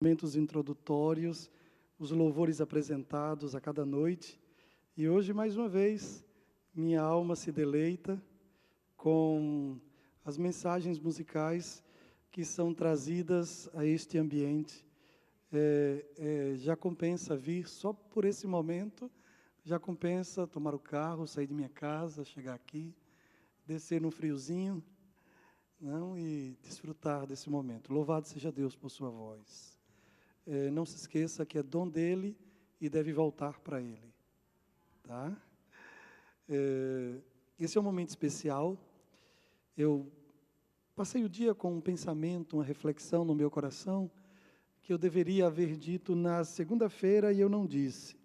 Momentos introdutórios, os louvores apresentados a cada noite. E hoje, mais uma vez, minha alma se deleita com as mensagens musicais que são trazidas a este ambiente. Já compensa vir só por esse momento, já compensa tomar o carro, sair de minha casa, chegar aqui, descer no friozinho, não, e desfrutar desse momento. Louvado seja Deus por sua voz. Não se esqueça que é dom dele e deve voltar para ele. Tá? Esse é um momento especial. Eu passei o dia com um pensamento, uma reflexão no meu coração, que eu deveria haver dito na segunda-feira e eu não disse.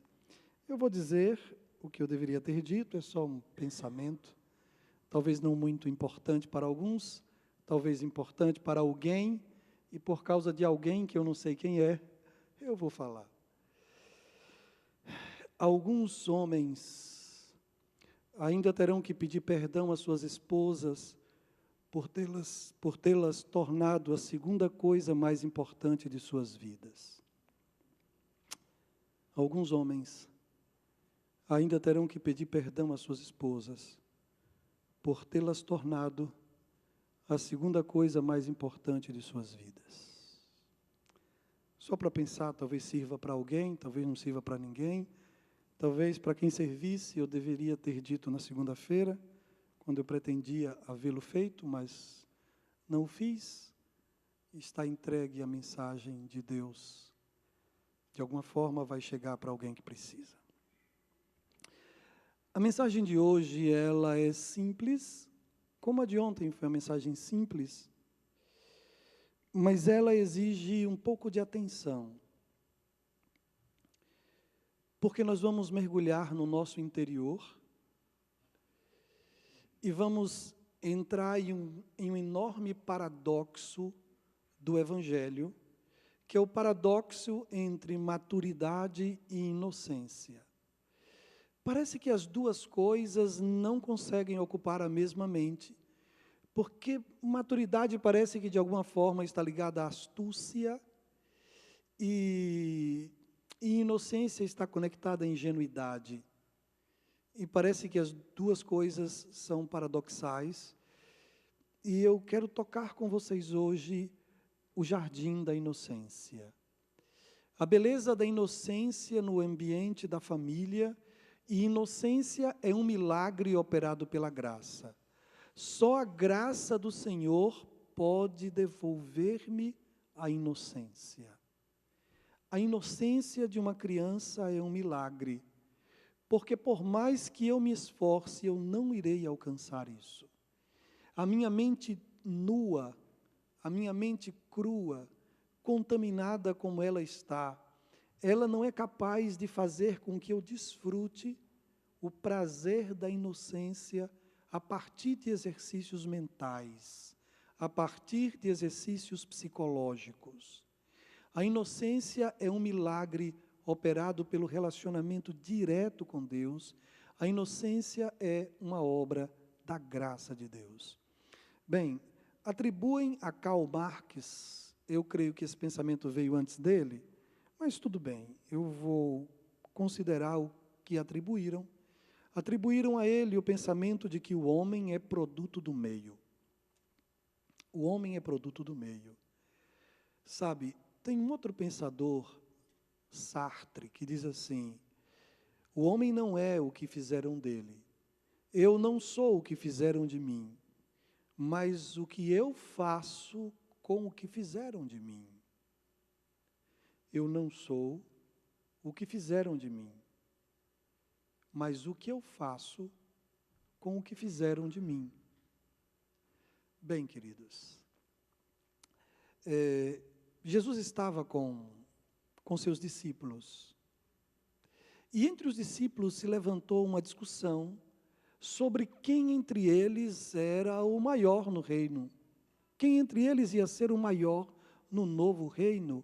Eu vou dizer o que eu deveria ter dito, é só um pensamento, talvez não muito importante para alguns, talvez importante para alguém, e por causa de alguém que eu não sei quem é, eu vou falar. Alguns homens ainda terão que pedir perdão às suas esposas por tê-las tornado a segunda coisa mais importante de suas vidas. Alguns homens ainda terão que pedir perdão às suas esposas por tê-las tornado a segunda coisa mais importante de suas vidas. Só para pensar, talvez sirva para alguém, talvez não sirva para ninguém. Talvez para quem servisse, eu deveria ter dito na segunda-feira, quando eu pretendia havê-lo feito, mas não o fiz. Está entregue a mensagem de Deus. De alguma forma vai chegar para alguém que precisa. A mensagem de hoje, ela é simples, como a de ontem foi uma mensagem simples, mas ela exige um pouco de atenção. Porque nós vamos mergulhar no nosso interior e vamos entrar em um enorme paradoxo do Evangelho, que é o paradoxo entre maturidade e inocência. Parece que as duas coisas não conseguem ocupar a mesma mente, porque maturidade parece que de alguma forma está ligada à astúcia e inocência está conectada à ingenuidade. E parece que as duas coisas são paradoxais. E eu quero tocar com vocês hoje o jardim da inocência. A beleza da inocência no ambiente da família. E inocência é um milagre operado pela graça. Só a graça do Senhor pode devolver-me a inocência. A inocência de uma criança é um milagre, porque por mais que eu me esforce, eu não irei alcançar isso. A minha mente nua, a minha mente crua, contaminada como ela está, ela não é capaz de fazer com que eu desfrute o prazer da inocência a partir de exercícios mentais, a partir de exercícios psicológicos. A inocência é um milagre operado pelo relacionamento direto com Deus. A inocência é uma obra da graça de Deus. Bem, atribuem a Karl Marx, eu creio que esse pensamento veio antes dele, mas tudo bem, eu vou considerar o que atribuíram. Atribuíram a ele o pensamento de que o homem é produto do meio. O homem é produto do meio. Sabe, tem um outro pensador, Sartre, que diz assim: o homem não é o que fizeram dele. Eu não sou o que fizeram de mim, mas o que eu faço com o que fizeram de mim. Eu não sou o que fizeram de mim, mas o que eu faço com o que fizeram de mim. Bem, queridos, Jesus estava com seus discípulos, e entre os discípulos se levantou uma discussão sobre quem entre eles era o maior no reino, quem entre eles ia ser o maior no novo reino,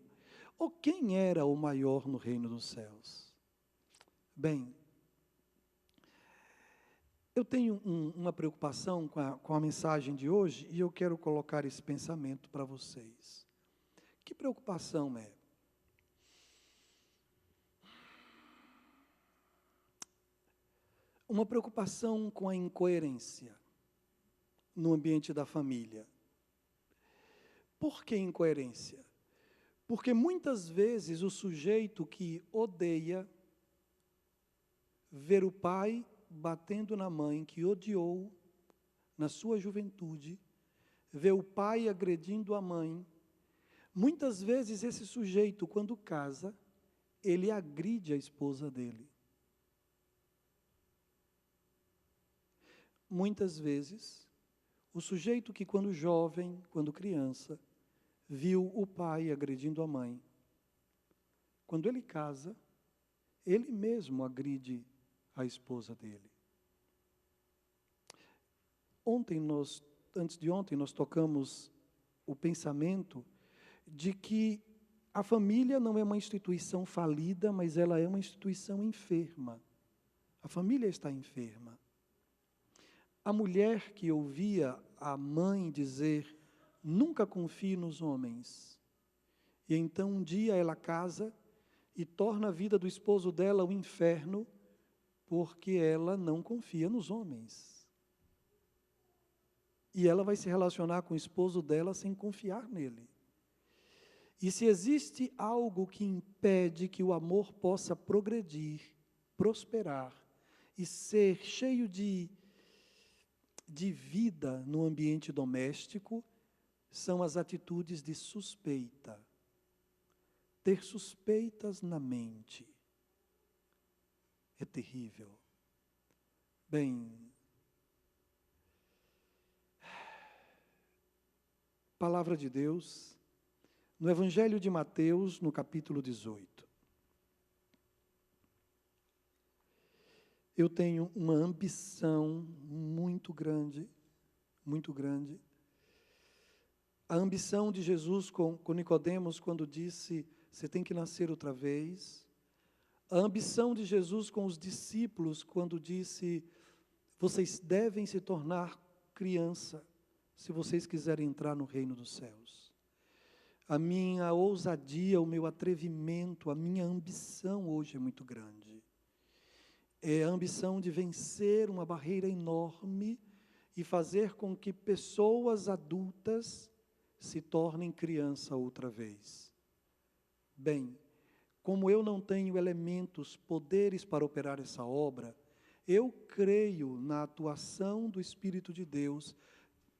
ou quem era o maior no reino dos céus. Bem, eu tenho uma preocupação com a mensagem de hoje, e eu quero colocar esse pensamento para vocês. Que preocupação é? uma preocupação com a incoerência no ambiente da família. Por que incoerência? Porque muitas vezes o sujeito que odeia ver o pai batendo na mãe, que odiou na sua juventude, ver o pai agredindo a mãe, muitas vezes esse sujeito, quando casa, ele agride a esposa dele. Muitas vezes, o sujeito que quando jovem, quando criança, viu o pai agredindo a mãe, quando ele casa, ele mesmo agride a esposa dele. Antes de ontem, nós tocamos o pensamento de que a família não é uma instituição falida, mas ela é uma instituição enferma. A família está enferma. A mulher que ouvia a mãe dizer, nunca confie nos homens. E então um dia ela casa e torna a vida do esposo dela um inferno, porque ela não confia nos homens. E ela vai se relacionar com o esposo dela sem confiar nele. E se existe algo que impede que o amor possa progredir, prosperar e ser cheio de vida no ambiente doméstico, são as atitudes de suspeita. Ter suspeitas na mente é terrível. Bem, palavra de Deus, no Evangelho de Mateus, no capítulo 18. Eu tenho uma ambição muito grande, muito grande. A ambição de Jesus com Nicodemos quando disse, você tem que nascer outra vez. A ambição de Jesus com os discípulos quando disse, vocês devem se tornar criança, se vocês quiserem entrar no reino dos céus. A minha ousadia, o meu atrevimento, a minha ambição hoje é muito grande. É a ambição de vencer uma barreira enorme e fazer com que pessoas adultas se tornem criança outra vez. Bem, como eu não tenho elementos, poderes para operar essa obra, eu creio na atuação do Espírito de Deus,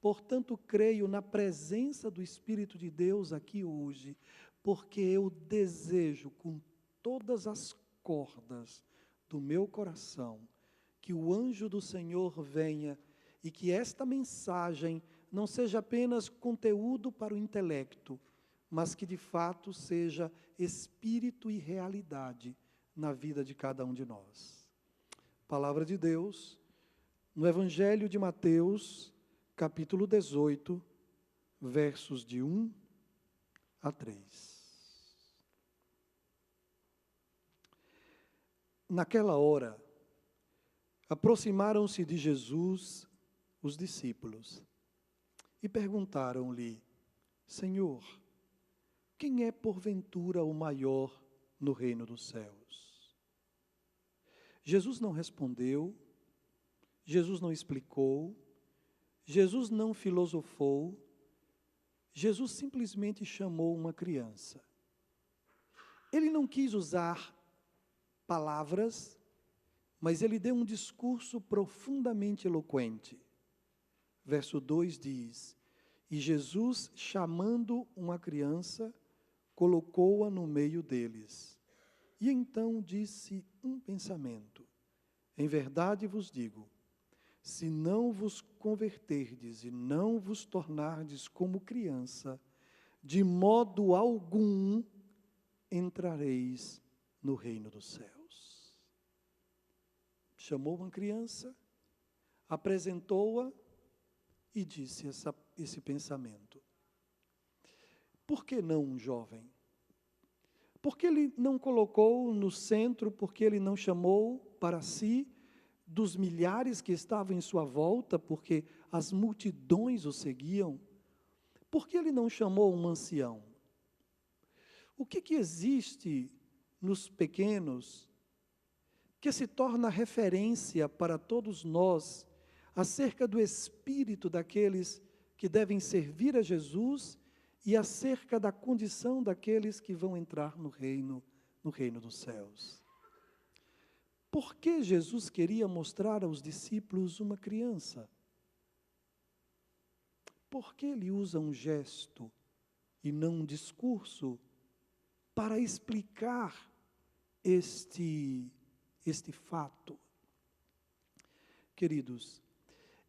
portanto, creio na presença do Espírito de Deus aqui hoje, porque eu desejo com todas as cordas do meu coração que o anjo do Senhor venha e que esta mensagem não seja apenas conteúdo para o intelecto, mas que de fato seja espírito e realidade na vida de cada um de nós. Palavra de Deus, no Evangelho de Mateus, capítulo 18, versos de 1 a 3. Naquela hora, aproximaram-se de Jesus os discípulos e perguntaram-lhe, Senhor, quem é porventura o maior no reino dos céus? Jesus não respondeu, Jesus não explicou, Jesus não filosofou, Jesus simplesmente chamou uma criança. Ele não quis usar palavras, mas ele deu um discurso profundamente eloquente. Verso 2 diz, e Jesus, chamando uma criança, colocou-a no meio deles. E então disse um pensamento, em verdade vos digo, se não vos converterdes e não vos tornardes como criança, de modo algum entrareis no reino dos céus. Chamou uma criança, apresentou-a e disse esse pensamento. Por que não um jovem? Por que ele não colocou no centro, porque ele não chamou para si dos milhares que estavam em sua volta, porque as multidões o seguiam? Por que ele não chamou um ancião? O que existe nos pequenos que se torna referência para todos nós acerca do espírito daqueles que devem servir a Jesus e acerca da condição daqueles que vão entrar no reino dos céus. Por que Jesus queria mostrar aos discípulos uma criança? Por que ele usa um gesto e não um discurso para explicar este fato? Queridos,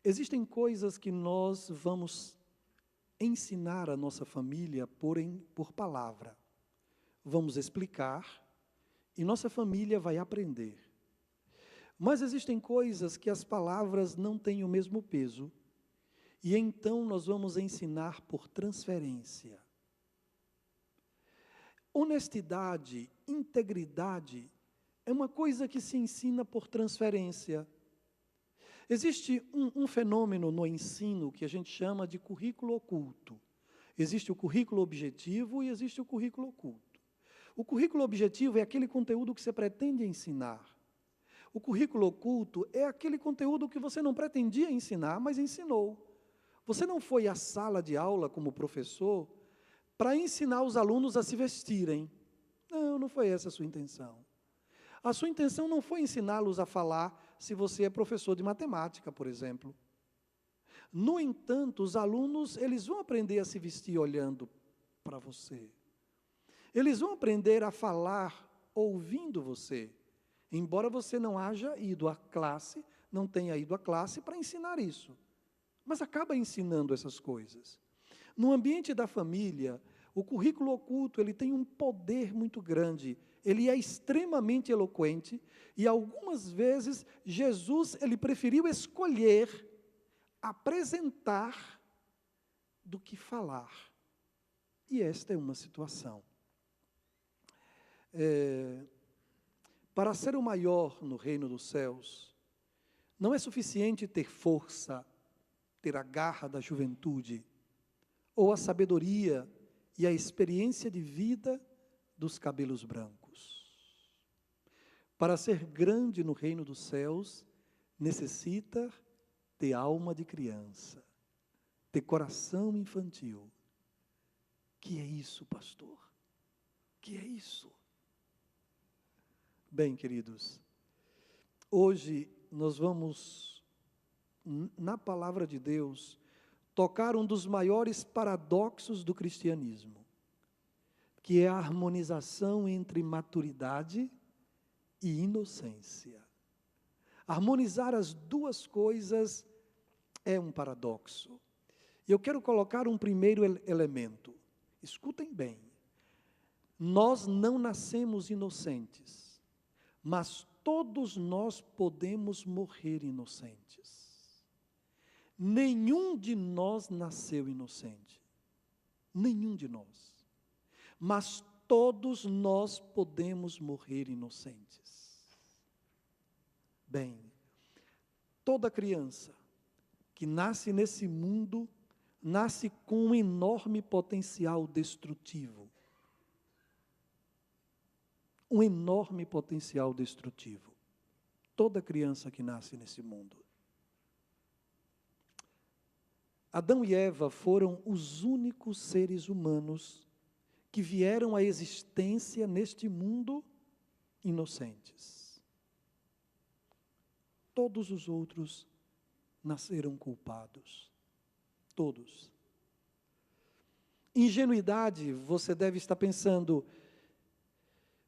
existem coisas que nós vamos ensinar à nossa família por palavra. Vamos explicar e nossa família vai aprender. Mas existem coisas que as palavras não têm o mesmo peso, e então nós vamos ensinar por transferência. Honestidade, integridade, é uma coisa que se ensina por transferência. Existe um fenômeno no ensino que a gente chama de currículo oculto. Existe o currículo objetivo e existe o currículo oculto. O currículo objetivo é aquele conteúdo que você pretende ensinar. O currículo oculto é aquele conteúdo que você não pretendia ensinar, mas ensinou. Você não foi à sala de aula como professor para ensinar os alunos a se vestirem. Não foi essa a sua intenção. A sua intenção não foi ensiná-los a falar se você é professor de matemática, por exemplo. No entanto, os alunos, eles vão aprender a se vestir olhando para você. Eles vão aprender a falar ouvindo você, embora você não haja ido à classe, não tenha ido à classe para ensinar isso. Mas acaba ensinando essas coisas. No ambiente da família, o currículo oculto, ele tem um poder muito grande. Ele é extremamente eloquente e algumas vezes Jesus, ele preferiu escolher apresentar do que falar. E esta é uma situação. Para ser o maior no reino dos céus, não é suficiente ter força, ter a garra da juventude, ou a sabedoria e a experiência de vida dos cabelos brancos. Para ser grande no reino dos céus, necessita ter alma de criança, ter coração infantil. Que é isso, pastor? Que é isso? Bem, queridos, hoje nós vamos, na palavra de Deus, tocar um dos maiores paradoxos do cristianismo, que é a harmonização entre maturidade e inocência. Harmonizar as duas coisas é um paradoxo. E eu quero colocar um primeiro elemento. Escutem bem. Nós não nascemos inocentes, mas todos nós podemos morrer inocentes. Nenhum de nós nasceu inocente. Nenhum de nós. Mas todos nós podemos morrer inocentes. Bem, toda criança que nasce nesse mundo, nasce com um enorme potencial destrutivo. Um enorme potencial destrutivo. Toda criança que nasce nesse mundo. Adão e Eva foram os únicos seres humanos que vieram à existência neste mundo inocentes. Todos os outros nasceram culpados. Todos. Ingenuidade, você deve estar pensando,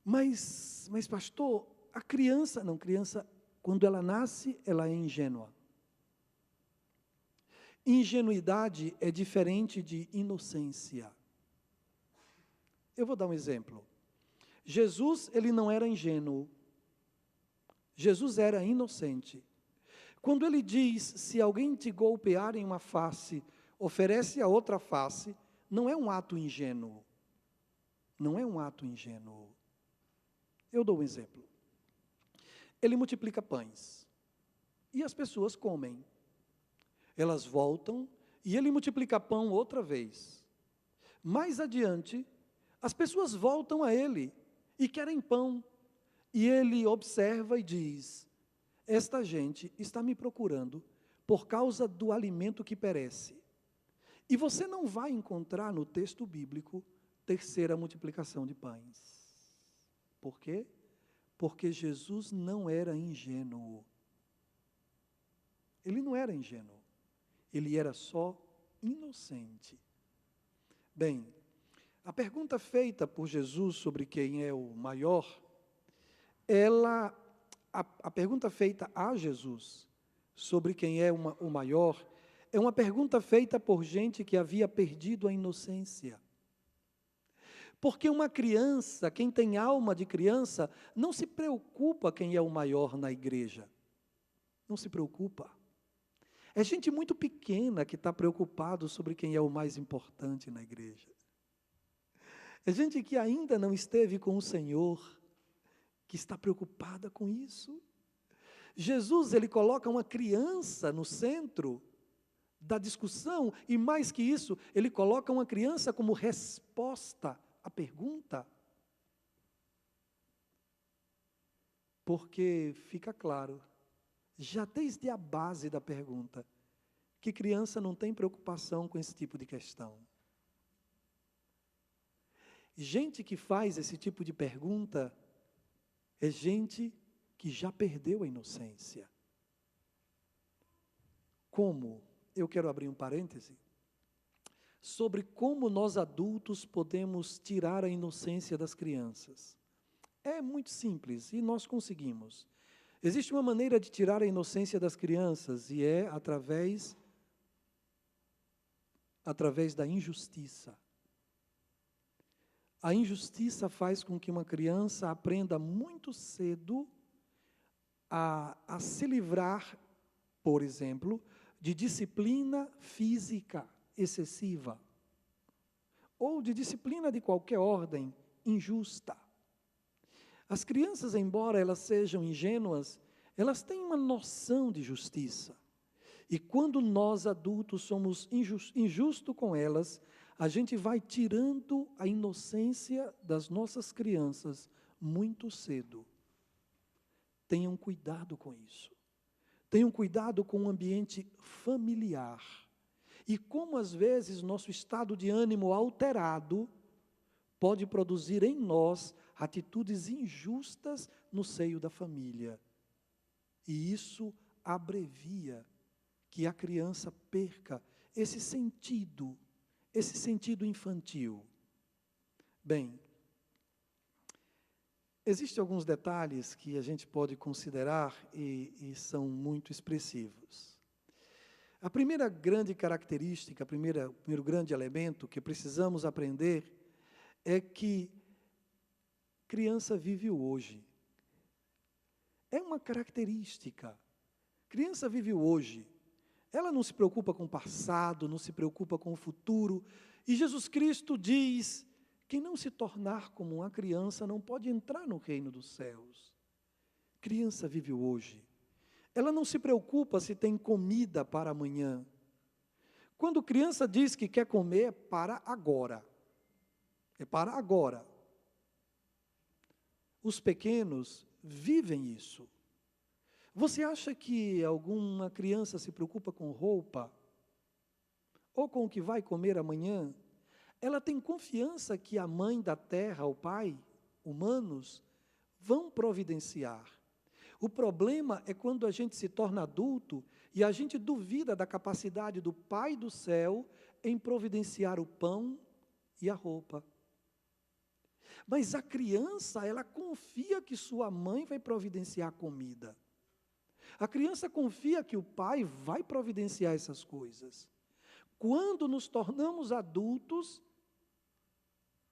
mas pastor, a criança, quando ela nasce, ela é ingênua. Ingenuidade é diferente de inocência. Eu vou dar um exemplo. Jesus, ele não era ingênuo. Jesus era inocente. Quando ele diz, se alguém te golpear em uma face, oferece a outra face, não é um ato ingênuo. Não é um ato ingênuo. Eu dou um exemplo. Ele multiplica pães. E as pessoas comem. Elas voltam e ele multiplica pão outra vez. Mais adiante, as pessoas voltam a ele e querem pão. E ele observa e diz: esta gente está me procurando por causa do alimento que perece. E você não vai encontrar no texto bíblico terceira multiplicação de pães. Por quê? Porque Jesus não era ingênuo. Ele não era ingênuo. Ele era só inocente. Bem, a pergunta feita por Jesus sobre quem é o maior, a pergunta feita a Jesus sobre quem é o maior, é uma pergunta feita por gente que havia perdido a inocência. Porque uma criança, quem tem alma de criança, não se preocupa quem é o maior na igreja. Não se preocupa. É gente muito pequena que está preocupado sobre quem é o mais importante na igreja. É gente que ainda não esteve com o Senhor, que está preocupada com isso. Jesus, ele coloca uma criança no centro da discussão, e mais que isso, ele coloca uma criança como resposta à pergunta. Porque fica claro, já desde a base da pergunta, que criança não tem preocupação com esse tipo de questão. Gente que faz esse tipo de pergunta é gente que já perdeu a inocência. Como? Eu quero abrir um parêntese sobre como nós adultos podemos tirar a inocência das crianças. É muito simples e nós conseguimos. Existe uma maneira de tirar a inocência das crianças e é através da injustiça. A injustiça faz com que uma criança aprenda muito cedo a se livrar, por exemplo, de disciplina física excessiva ou de disciplina de qualquer ordem injusta. As crianças, embora elas sejam ingênuas, elas têm uma noção de justiça. E quando nós adultos somos injustos com elas, a gente vai tirando a inocência das nossas crianças muito cedo. Tenham cuidado com isso. Tenham cuidado com o ambiente familiar. E como às vezes nosso estado de ânimo alterado pode produzir em nós atitudes injustas no seio da família. E isso abrevia que a criança perca esse sentido infantil. Bem, existem alguns detalhes que a gente pode considerar e são muito expressivos. A primeira grande característica, o primeiro grande elemento que precisamos aprender é que criança vive o hoje. É uma característica. Criança vive o hoje. Ela não se preocupa com o passado, não se preocupa com o futuro. E Jesus Cristo diz: quem não se tornar como uma criança não pode entrar no reino dos céus. Criança vive o hoje. Ela não se preocupa se tem comida para amanhã. Quando criança diz que quer comer, é para agora. É para agora. Os pequenos vivem isso. Você acha que alguma criança se preocupa com roupa? Ou com o que vai comer amanhã? Ela tem confiança que a mãe da terra, o pai, humanos, vão providenciar. O problema é quando a gente se torna adulto e a gente duvida da capacidade do Pai do céu em providenciar o pão e a roupa. Mas a criança, ela confia que sua mãe vai providenciar a comida. A criança confia que o pai vai providenciar essas coisas. Quando nos tornamos adultos,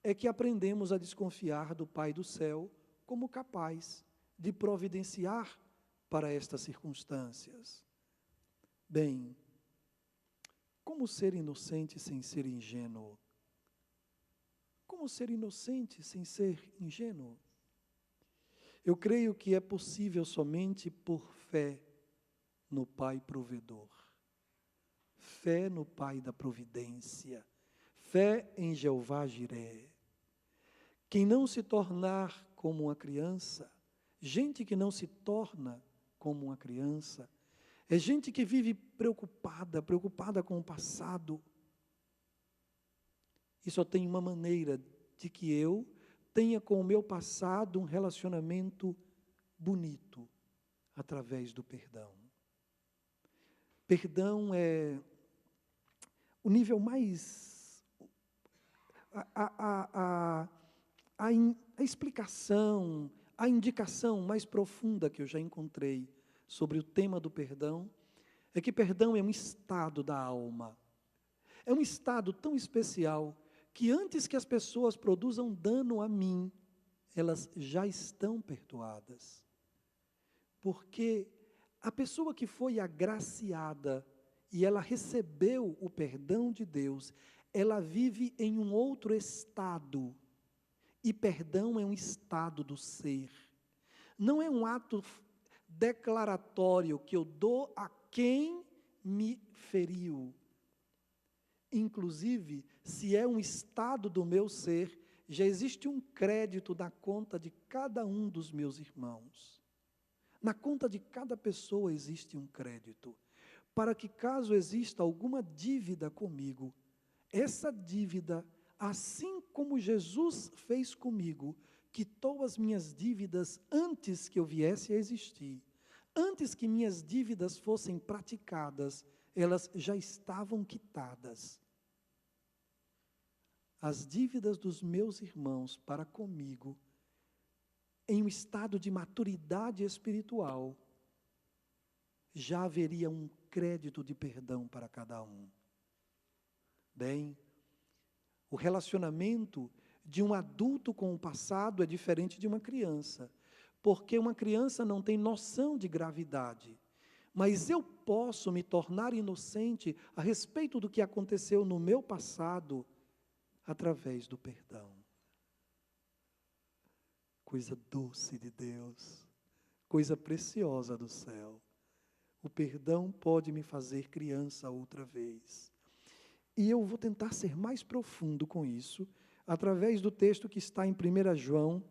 é que aprendemos a desconfiar do Pai do céu como capaz de providenciar para estas circunstâncias. Bem, como ser inocente sem ser ingênuo? Como ser inocente sem ser ingênuo? Eu creio que é possível somente por fé no Pai provedor. Fé no Pai da providência. Fé em Jeová Jiré. Quem não se tornar como uma criança, gente que não se torna como uma criança, é gente que vive preocupada com o passado. E só tem uma maneira de que eu tenha com o meu passado um relacionamento bonito, através do perdão. Perdão é o nível mais... A explicação, a indicação mais profunda que eu já encontrei sobre o tema do perdão, é que perdão é um estado da alma. É um estado tão especial que antes que as pessoas produzam dano a mim, elas já estão perdoadas. Porque a pessoa que foi agraciada e ela recebeu o perdão de Deus, ela vive em um outro estado. E perdão é um estado do ser. Não é um ato declaratório que eu dou a quem me feriu. Inclusive, se é um estado do meu ser, já existe um crédito na conta de cada um dos meus irmãos. Na conta de cada pessoa existe um crédito, para que caso exista alguma dívida comigo, essa dívida, assim como Jesus fez comigo, quitou as minhas dívidas antes que eu viesse a existir, antes que minhas dívidas fossem praticadas, elas já estavam quitadas. As dívidas dos meus irmãos para comigo, em um estado de maturidade espiritual, já haveria um crédito de perdão para cada um. Bem, o relacionamento de um adulto com o passado é diferente de uma criança, porque uma criança não tem noção de gravidade, mas eu posso me tornar inocente a respeito do que aconteceu no meu passado, através do perdão. Coisa doce de Deus, coisa preciosa do céu. O perdão pode me fazer criança outra vez. E eu vou tentar ser mais profundo com isso, através do texto que está em 1 João,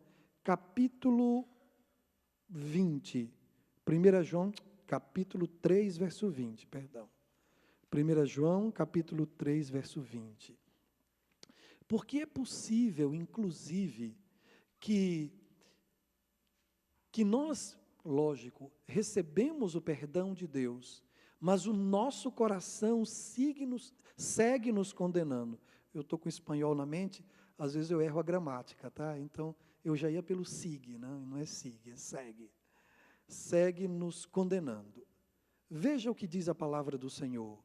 capítulo 20. 1 João, capítulo 3, verso 20, perdão. 1 João, capítulo 3, verso 20. Porque é possível, inclusive, que nós, lógico, recebemos o perdão de Deus, mas o nosso coração segue nos condenando. Eu estou com o espanhol na mente, às vezes eu erro a gramática, tá? Então, eu já ia pelo sigue, não é sigue, é segue. Segue nos condenando. Veja o que diz a palavra do Senhor.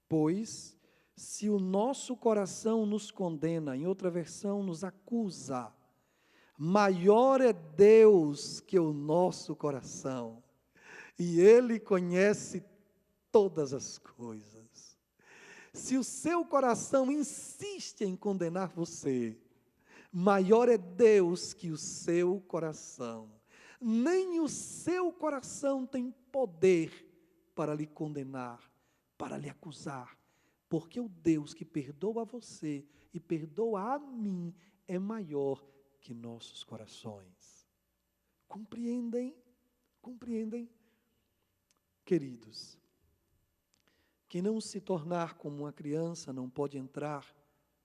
Pois, se o nosso coração nos condena, em outra versão, nos acusa, maior é Deus que o nosso coração, e Ele conhece todas as coisas. Se o seu coração insiste em condenar você, maior é Deus que o seu coração. Nem o seu coração tem poder para lhe condenar, para lhe acusar, porque o Deus que perdoa você e perdoa a mim é maior que nossos corações. Compreendem? Compreendem? Queridos, quem não se tornar como uma criança não pode entrar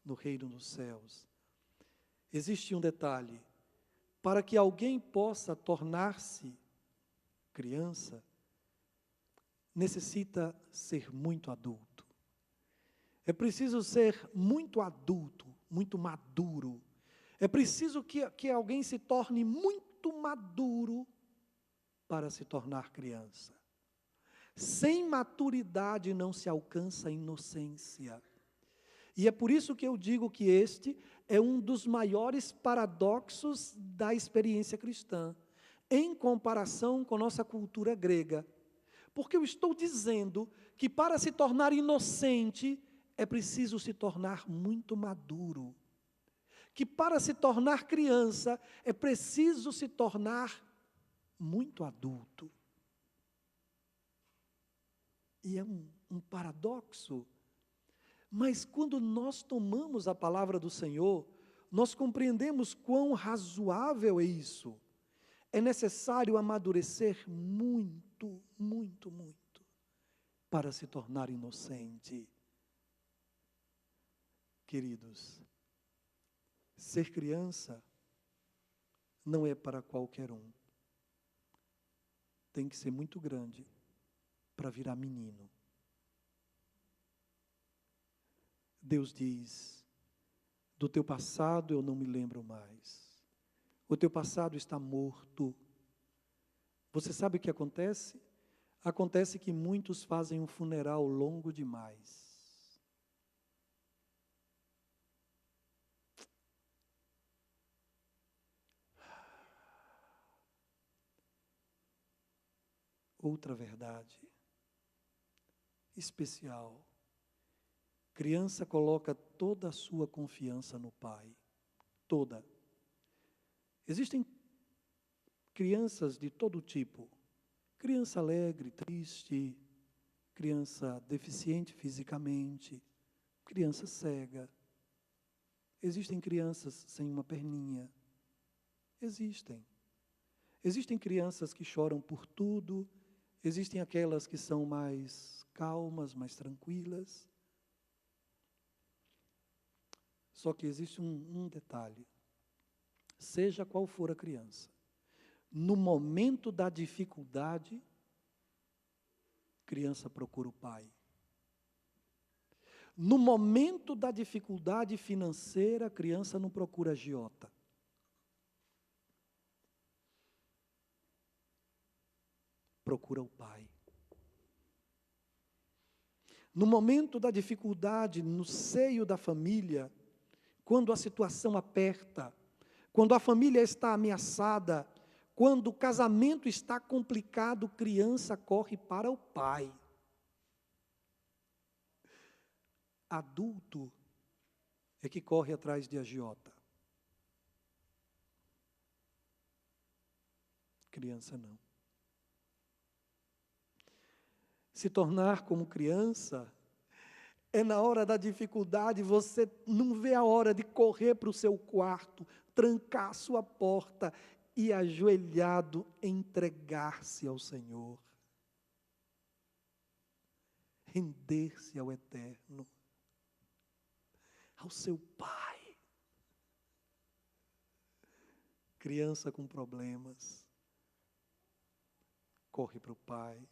no reino dos céus. Existe um detalhe: para que alguém possa tornar-se criança, necessita ser muito adulto. É preciso ser muito adulto, muito maduro. É preciso que alguém se torne muito maduro para se tornar criança. Sem maturidade não se alcança a inocência. E é por isso que eu digo que este é um dos maiores paradoxos da experiência cristã, em comparação com nossa cultura grega. Porque eu estou dizendo que para se tornar inocente, é preciso se tornar muito maduro. Que para se tornar criança, é preciso se tornar muito adulto. E é um paradoxo. Mas quando nós tomamos a palavra do Senhor, nós compreendemos quão razoável é isso. é necessário amadurecer muito, muito, muito, para se tornar inocente. Queridos, ser criança não é para qualquer um. Tem que ser muito grande para virar menino. Deus diz: do teu passado eu não me lembro mais. O teu passado está morto. Você sabe o que acontece? Acontece que muitos fazem um funeral longo demais. Outra verdade especial. Criança coloca toda a sua confiança no pai. Toda. Existem crianças de todo tipo. Criança alegre, triste, criança deficiente fisicamente, criança cega. Existem crianças sem uma perninha. Existem. Existem crianças que choram por tudo. Existem aquelas que são mais calmas, mais tranquilas. Só que existe um detalhe. Seja qual for a criança, no momento da dificuldade, criança procura o pai. No momento da dificuldade financeira, a criança não procura agiota. Procura o pai. No momento da dificuldade, no seio da família, quando a situação aperta, quando a família está ameaçada, quando o casamento está complicado, criança corre para o pai. Adulto é que corre atrás de agiota. Criança não. Se tornar como criança é na hora da dificuldade, você não vê a hora de correr para o seu quarto, trancar a sua porta e ajoelhado entregar-se ao Senhor. Render-se ao Eterno, ao seu Pai. Criança com problemas, corre para o Pai.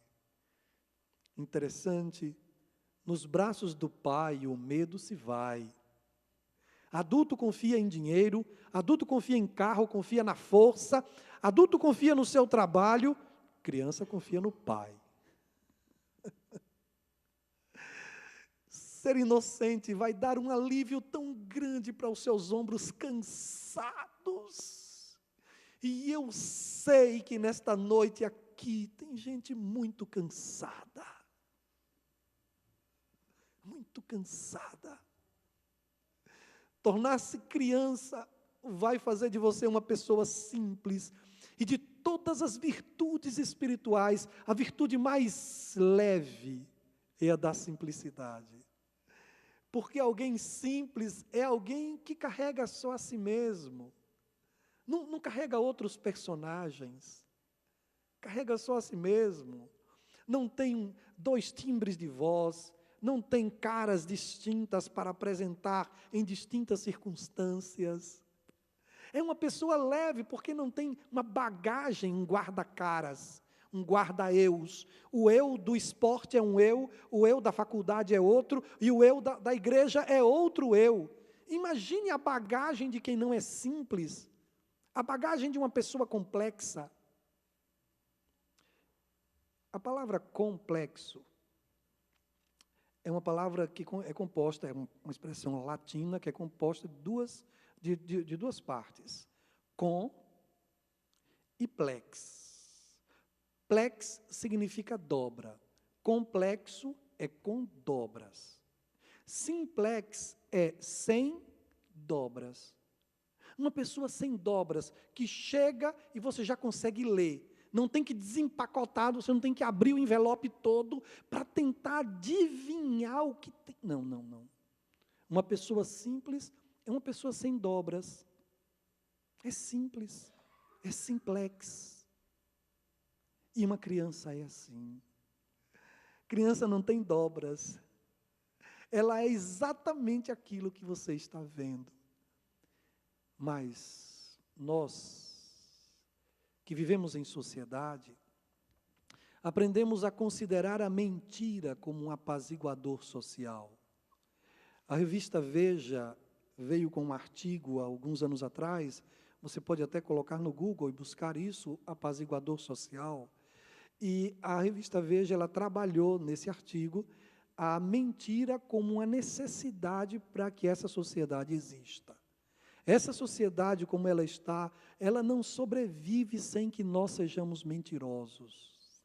Interessante, nos braços do pai o medo se vai. Adulto confia em dinheiro, adulto confia em carro, confia na força, adulto confia no seu trabalho, criança confia no pai. Ser inocente vai dar um alívio tão grande para os seus ombros cansados. E eu sei que nesta noite aqui tem gente muito cansada. Muito cansada. Tornar-se criança vai fazer de você uma pessoa simples. E de todas as virtudes espirituais, a virtude mais leve é a da simplicidade. Porque alguém simples é alguém que carrega só a si mesmo. Não carrega outros personagens. Carrega só a si mesmo. Não tem dois timbres de voz. Não tem caras distintas para apresentar em distintas circunstâncias. É uma pessoa leve porque não tem uma bagagem, um guarda-caras, um guarda-eus. O eu do esporte é um eu, o eu da faculdade é outro, e o eu da igreja é outro eu. Imagine a bagagem de quem não é simples, a bagagem de uma pessoa complexa. A palavra complexo é uma palavra que é composta, é uma expressão latina que é composta de duas partes. Com e plex. Plex significa dobra. Complexo é com dobras. Simplex é sem dobras. Uma pessoa sem dobras, que chega e você já consegue ler. Não tem que desempacotar, você não tem que abrir o envelope todo para tentar adivinhar o que tem. Não. Uma pessoa simples é uma pessoa sem dobras. É simples, é simplex. E uma criança é assim. Criança não tem dobras. Ela é exatamente aquilo que você está vendo. Mas nós, que vivemos em sociedade, aprendemos a considerar a mentira como um apaziguador social. A revista Veja veio com um artigo há alguns anos atrás, você pode até colocar no Google e buscar isso, apaziguador social. E a revista Veja, ela trabalhou nesse artigo a mentira como uma necessidade para que essa sociedade exista. Essa sociedade, como ela está, ela não sobrevive sem que nós sejamos mentirosos.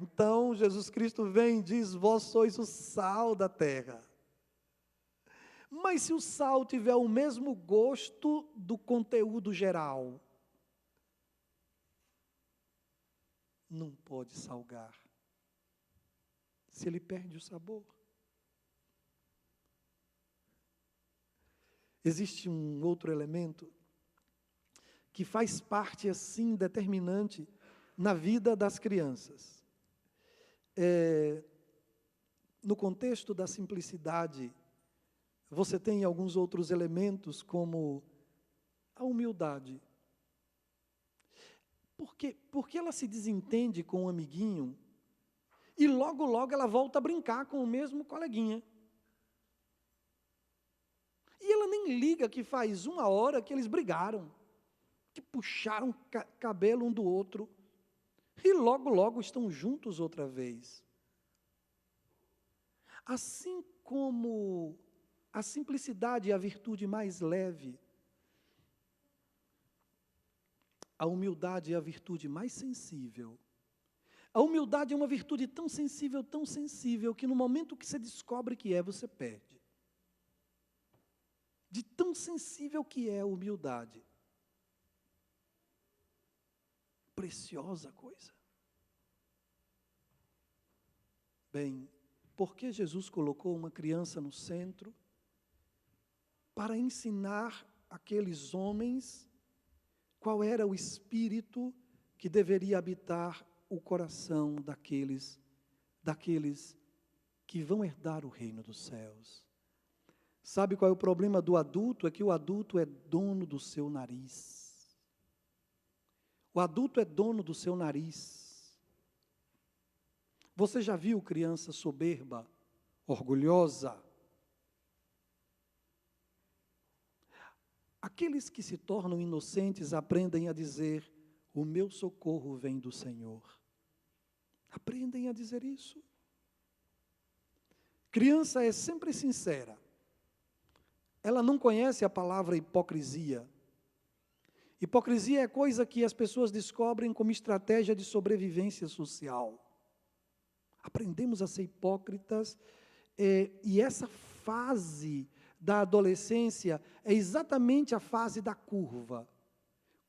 Então, Jesus Cristo vem e diz, vós sois o sal da terra. Mas se o sal tiver o mesmo gosto do conteúdo geral, não pode salgar. Se ele perde o sabor. Existe um outro elemento que faz parte, assim, determinante na vida das crianças. No contexto da simplicidade, você tem alguns outros elementos, como a humildade. Porque ela se desentende com um amiguinho e logo, logo ela volta a brincar com o mesmo coleguinha. E ela nem liga que faz 1 hora que eles brigaram, que puxaram cabelo um do outro, e logo, logo estão juntos outra vez. Assim como a simplicidade é a virtude mais leve, a humildade é a virtude mais sensível. A humildade é uma virtude tão sensível, que no momento que você descobre que é, você perde. De tão sensível que é a humildade. Preciosa coisa. Bem, por que Jesus colocou uma criança no centro? Para ensinar aqueles homens qual era o espírito que deveria habitar o coração daqueles que vão herdar o reino dos céus. Sabe qual é o problema do adulto? É que o adulto é dono do seu nariz. O adulto é dono do seu nariz. Você já viu criança soberba, orgulhosa? Aqueles que se tornam inocentes aprendem a dizer, o meu socorro vem do Senhor. Aprendem a dizer isso. Criança é sempre sincera. Ela não conhece a palavra hipocrisia. Hipocrisia é coisa que as pessoas descobrem como estratégia de sobrevivência social. Aprendemos a ser hipócritas, e essa fase da adolescência é exatamente a fase da curva,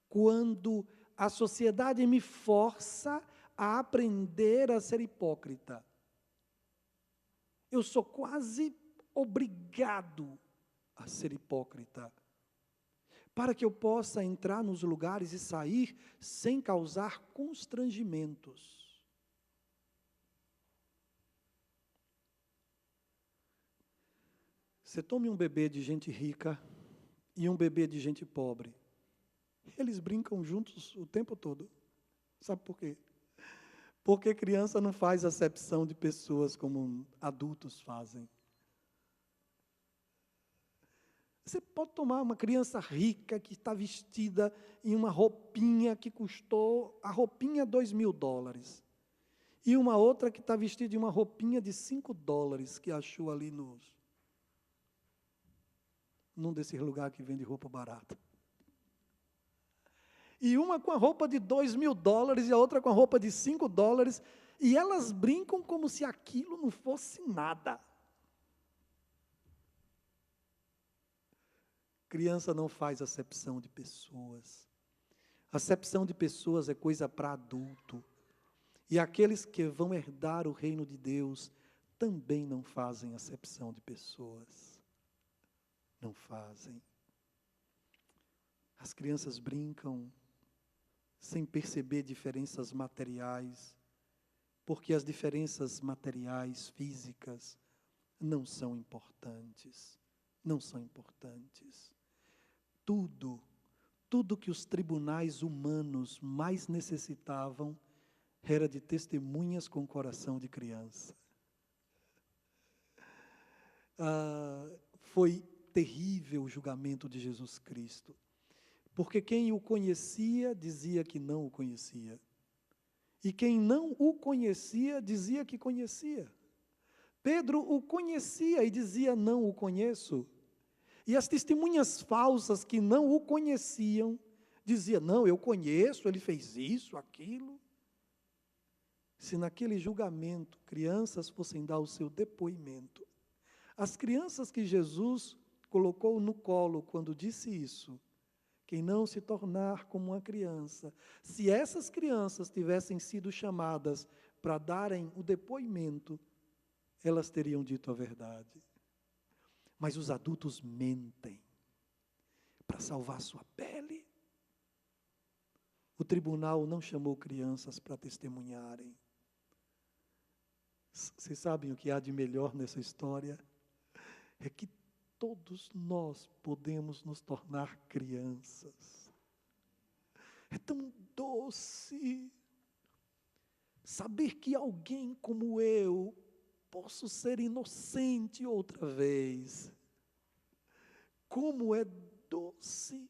quando a sociedade me força a aprender a ser hipócrita. Eu sou quase obrigado a ser hipócrita, para que eu possa entrar nos lugares e sair sem causar constrangimentos. Você tome um bebê de gente rica e um bebê de gente pobre. Eles brincam juntos o tempo todo. Sabe por quê? Porque criança não faz acepção de pessoas como adultos fazem. Você pode tomar uma criança rica que está vestida em uma roupinha que custou, a roupinha $2.000. E uma outra que está vestida em uma roupinha de $5 que achou ali num desses lugares que vende roupa barata. E uma com a roupa de $2.000 e a outra com a roupa de $5. E elas brincam como se aquilo não fosse nada. Criança não faz acepção de pessoas. Acepção de pessoas é coisa para adulto. E aqueles que vão herdar o reino de Deus também não fazem acepção de pessoas. Não fazem. As crianças brincam sem perceber diferenças materiais, porque as diferenças materiais, físicas, não são importantes. Não são importantes. Tudo que os tribunais humanos mais necessitavam era de testemunhas com coração de criança. Foi terrível o julgamento de Jesus Cristo, porque quem o conhecia dizia que não o conhecia, e quem não o conhecia dizia que conhecia. Pedro o conhecia e dizia: não o conheço. E as testemunhas falsas que não o conheciam diziam: não, eu conheço, ele fez isso, aquilo. Se naquele julgamento crianças fossem dar o seu depoimento, as crianças que Jesus colocou no colo quando disse isso, quem não se tornar como uma criança, se essas crianças tivessem sido chamadas para darem o depoimento, elas teriam dito a verdade. Mas os adultos mentem para salvar sua pele. O tribunal não chamou crianças para testemunharem. Vocês sabem o que há de melhor nessa história? É que todos nós podemos nos tornar crianças. É tão doce saber que alguém como eu posso ser inocente outra vez. Como é doce,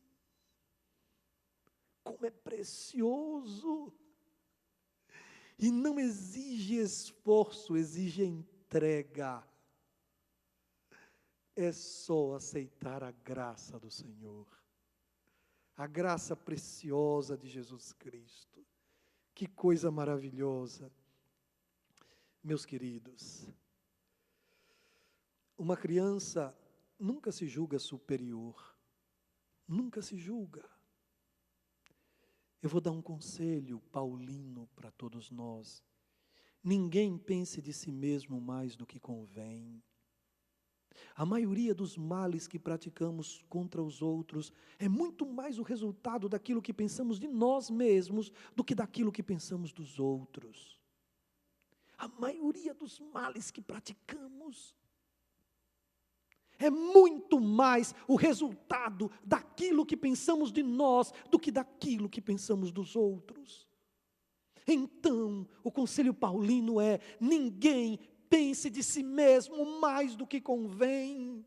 como é precioso. E não exige esforço, exige entrega. É só aceitar a graça do Senhor, a graça preciosa de Jesus Cristo. Que coisa maravilhosa. Meus queridos, uma criança nunca se julga superior, nunca se julga. Eu vou dar um conselho paulino para todos nós. Ninguém pense de si mesmo mais do que convém. A maioria dos males que praticamos contra os outros é muito mais o resultado daquilo que pensamos de nós mesmos do que daquilo que pensamos dos outros. A maioria dos males que praticamos é muito mais o resultado daquilo que pensamos de nós do que daquilo que pensamos dos outros. Então, o conselho paulino é: ninguém pense de si mesmo mais do que convém.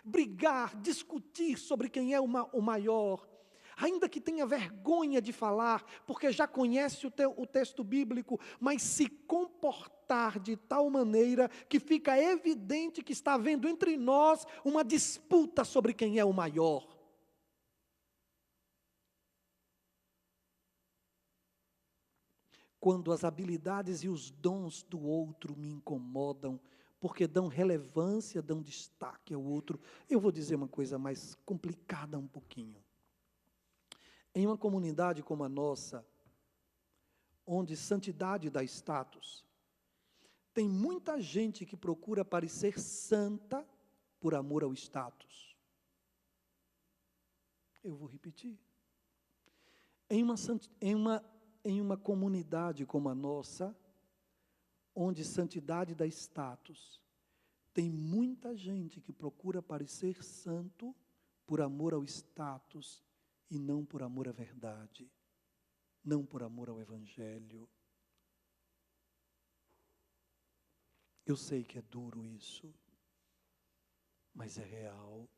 Brigar, discutir sobre quem é o maior, ainda que tenha vergonha de falar, porque já conhece o texto bíblico, mas se comportar de tal maneira que fica evidente que está havendo entre nós uma disputa sobre quem é o maior. Quando as habilidades e os dons do outro me incomodam, porque dão relevância, dão destaque ao outro, eu vou dizer uma coisa mais complicada um pouquinho. Em uma comunidade como a nossa, onde santidade dá status, tem muita gente que procura parecer santa por amor ao status. Eu vou repetir. Em uma comunidade como a nossa, onde santidade dá status, tem muita gente que procura parecer santo por amor ao status e não por amor à verdade, não por amor ao Evangelho. Eu sei que é duro isso, mas é real.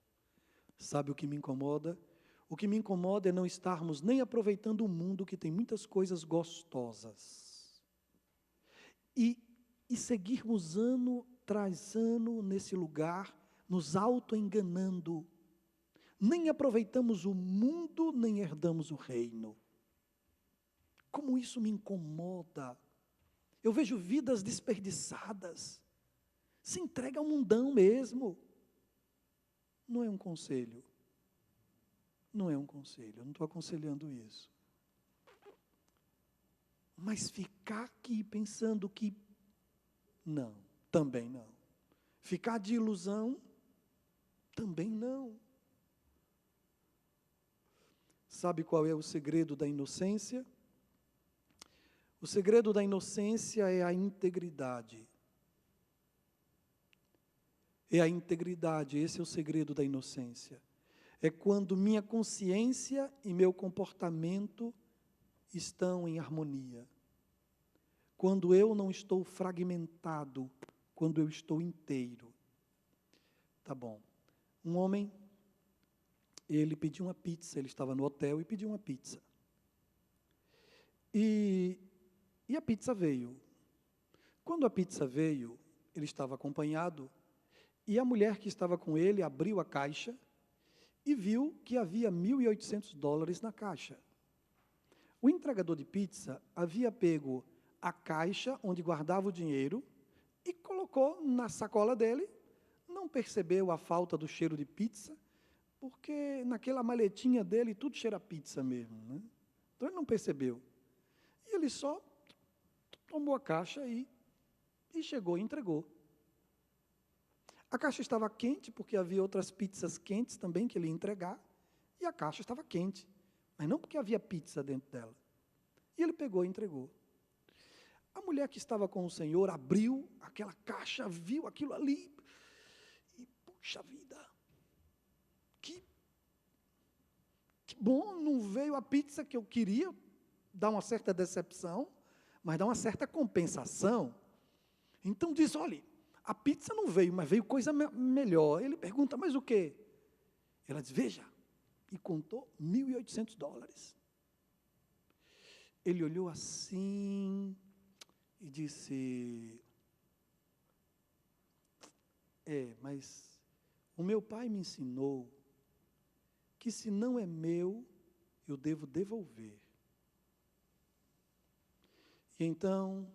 Sabe o que me incomoda? O que me incomoda é não estarmos nem aproveitando o mundo, que tem muitas coisas gostosas, e seguirmos ano tras ano nesse lugar, nos auto-enganando. Nem aproveitamos o mundo, nem herdamos o reino. Como isso me incomoda. Eu vejo vidas desperdiçadas. Se entrega ao mundão mesmo. Não é um conselho. Não é um conselho, eu não estou aconselhando isso. Mas ficar aqui pensando que... Não, também não. Ficar de ilusão? Também não. Sabe qual é o segredo da inocência? O segredo da inocência é a integridade. É a integridade, esse é o segredo da inocência. É quando minha consciência e meu comportamento estão em harmonia. Quando eu não estou fragmentado, quando eu estou inteiro. Tá bom. Um homem, ele pediu uma pizza, ele estava no hotel e pediu uma pizza. E a pizza veio. Quando a pizza veio, ele estava acompanhado, e a mulher que estava com ele abriu a caixa e viu que havia $1.800 na caixa. O entregador de pizza havia pego a caixa onde guardava o dinheiro e colocou na sacola dele, não percebeu a falta do cheiro de pizza, porque naquela maletinha dele tudo cheira a pizza mesmo, né? Então ele não percebeu. E ele só tomou a caixa e chegou e entregou. A caixa estava quente, porque havia outras pizzas quentes também que ele ia entregar, e a caixa estava quente, mas não porque havia pizza dentro dela. E ele pegou e entregou. A mulher que estava com o Senhor abriu aquela caixa, viu aquilo ali, e, puxa vida, que bom, não veio a pizza que eu queria, dá uma certa decepção, mas dá uma certa compensação. Então diz, olha, a pizza não veio, mas veio coisa melhor. Ele pergunta, mas o quê? Ela diz, veja, e contou $1.800. Ele olhou assim e disse, mas o meu pai me ensinou que se não é meu, eu devo devolver. E então,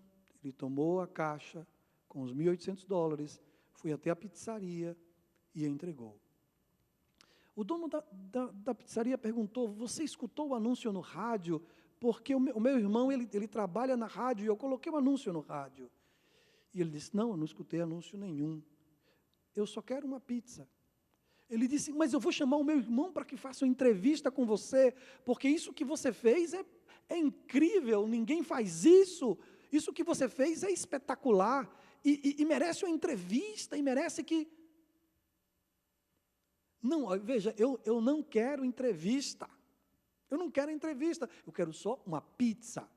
ele tomou a caixa com os $1.800, foi até a pizzaria e a entregou. O dono da pizzaria perguntou, você escutou o anúncio no rádio? Porque o meu irmão, ele trabalha na rádio e eu coloquei o anúncio no rádio. E ele disse, não, eu não escutei anúncio nenhum. Eu só quero uma pizza. Ele disse, mas eu vou chamar o meu irmão para que faça uma entrevista com você, porque isso que você fez é incrível, ninguém faz isso. Isso que você fez é espetacular e merece uma entrevista, e merece que... Não, veja, eu não quero entrevista. Eu não quero entrevista, eu quero só uma pizza.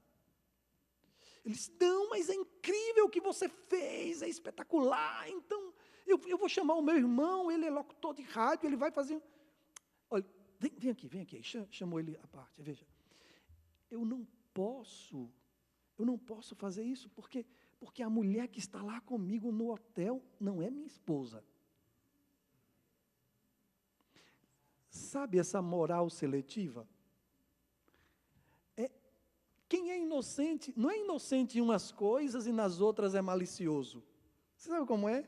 Ele disse, não, mas é incrível o que você fez, é espetacular, então eu vou chamar o meu irmão, ele é locutor de rádio, ele vai fazer... Olha, vem aqui, chamou ele à parte, veja. Eu não posso fazer isso, porque a mulher que está lá comigo no hotel não é minha esposa. Sabe essa moral seletiva? Quem é inocente, não é inocente em umas coisas e nas outras é malicioso. Você sabe como é?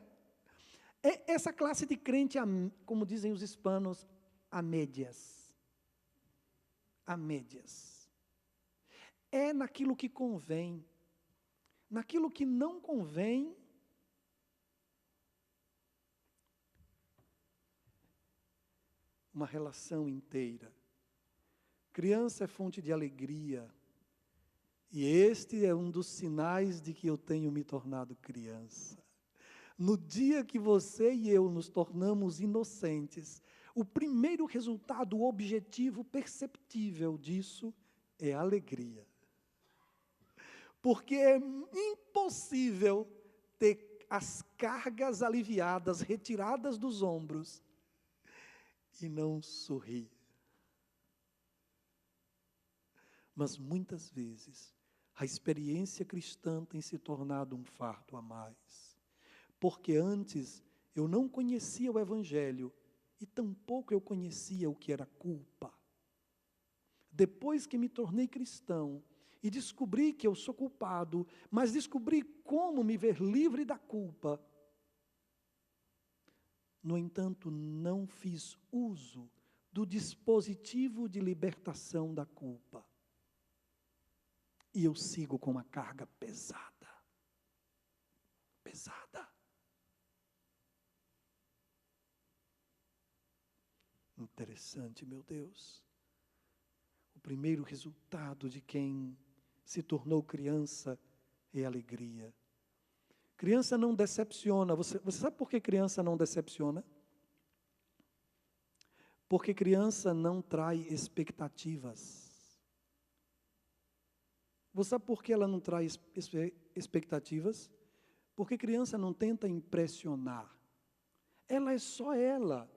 É essa classe de crente, como dizem os hispanos, a médias. A médias. É naquilo que convém. Naquilo que não convém, uma relação inteira. Criança é fonte de alegria. E este é um dos sinais de que eu tenho me tornado criança. No dia que você e eu nos tornamos inocentes, o primeiro resultado, o objetivo perceptível disso é a alegria. Porque é impossível ter as cargas aliviadas, retiradas dos ombros, e não sorrir. Mas muitas vezes, a experiência cristã tem se tornado um fardo a mais. Porque antes eu não conhecia o Evangelho e tampouco eu conhecia o que era culpa. Depois que me tornei cristão e descobri que eu sou culpado, mas descobri como me ver livre da culpa, no entanto, não fiz uso do dispositivo de libertação da culpa. E eu sigo com uma carga pesada. Pesada. Interessante, meu Deus. primeiro resultado de quem se tornou criança é alegria. Criança não decepciona. Você sabe por que criança não decepciona? Porque criança não trai expectativas. Você sabe por que ela não traz expectativas? Porque criança não tenta impressionar. Ela é só ela.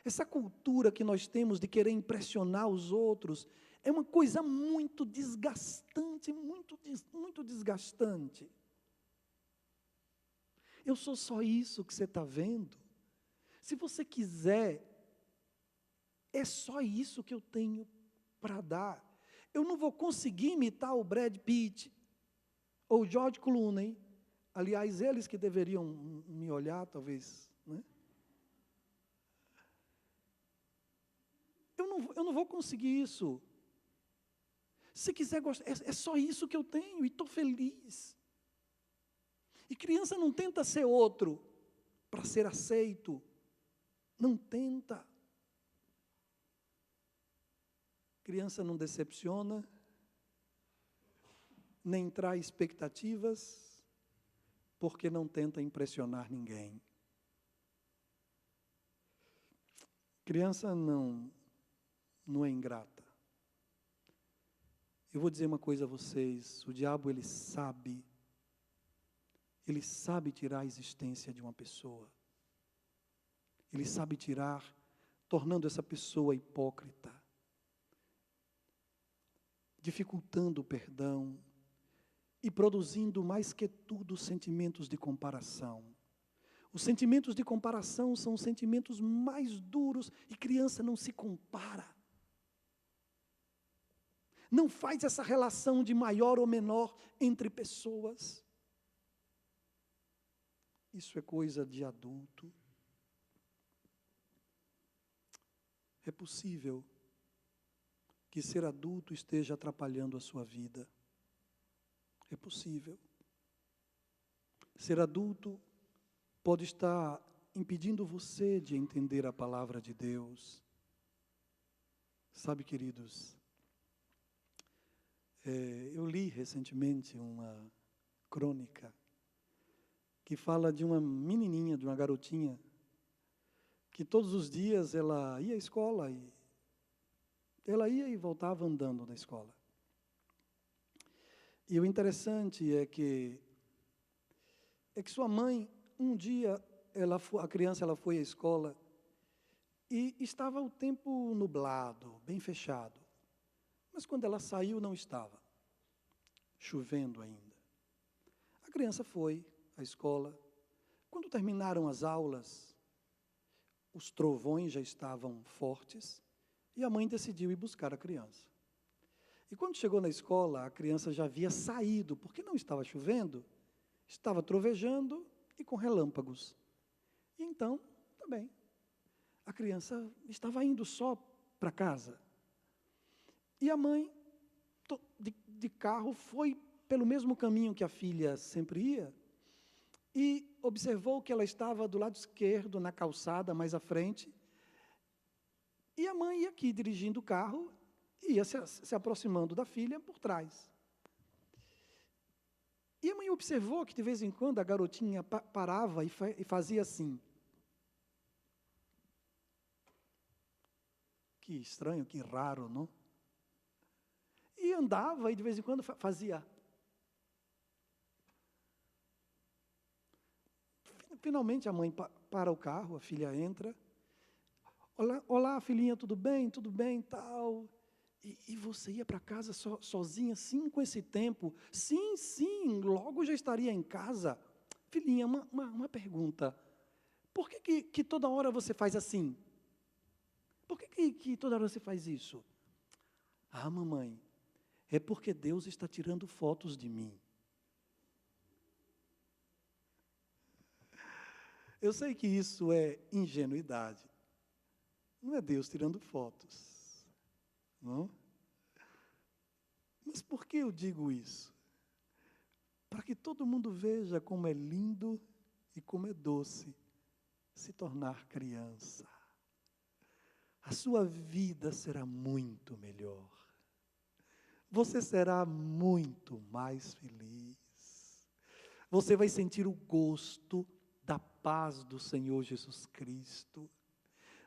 Essa cultura que nós temos de querer impressionar os outros é uma coisa muito desgastante, muito desgastante. Eu sou só isso que você está vendo. Se você quiser, é só isso que eu tenho para dar. Eu não vou conseguir imitar o Brad Pitt ou o George Clooney. Aliás, eles que deveriam me olhar, talvez, né? Eu não vou conseguir isso. Se quiser gostar, é só isso que eu tenho e estou feliz. E criança não tenta ser outro para ser aceito. Não tenta. Criança não decepciona, nem traz expectativas, porque não tenta impressionar ninguém. Criança não é ingrata. Eu vou dizer uma coisa a vocês, o diabo ele sabe tirar a existência de uma pessoa. Ele sabe tirar, tornando essa pessoa hipócrita, dificultando o perdão e produzindo mais que tudo sentimentos de comparação. Os sentimentos de comparação são os sentimentos mais duros e criança não se compara. Não faz essa relação de maior ou menor entre pessoas. Isso é coisa de adulto. É possível que ser adulto esteja atrapalhando a sua vida. É possível. Ser adulto pode estar impedindo você de entender a palavra de Deus. Sabe, queridos, eu li recentemente uma crônica que fala de uma menininha, de uma garotinha, que todos os dias ela ia à escola e ela ia e voltava andando da escola. E o interessante é que sua mãe, um dia, a criança ela foi à escola e estava o tempo nublado, bem fechado. Mas quando ela saiu, não estava, chovendo ainda. A criança foi à escola. Quando terminaram as aulas, os trovões já estavam fortes e a mãe decidiu ir buscar a criança. E quando chegou na escola, a criança já havia saído, porque não estava chovendo, estava trovejando e com relâmpagos. E então, tá bem, a criança estava indo só para casa. E a mãe, de carro, foi pelo mesmo caminho que a filha sempre ia e observou que ela estava do lado esquerdo, na calçada, mais à frente. E a mãe ia aqui dirigindo o carro e ia se aproximando da filha por trás. E a mãe observou que, de vez em quando, a garotinha parava e fazia assim. Que estranho, que raro, não? E andava e, de vez em quando, fazia. Finalmente, a mãe para o carro, a filha entra. Olá, filhinha, tudo bem, tal. E você ia para casa sozinha, assim, com esse tempo? Sim, logo já estaria em casa. Filhinha, uma pergunta. Por que toda hora você faz assim? Por que toda hora você faz isso? Ah, mamãe, é porque Deus está tirando fotos de mim. Eu sei que isso é ingenuidade. Não é Deus tirando fotos, não? Mas por que eu digo isso? Para que todo mundo veja como é lindo e como é doce se tornar criança. A sua vida será muito melhor. você será muito mais feliz. Você vai sentir o gosto da paz do Senhor Jesus Cristo.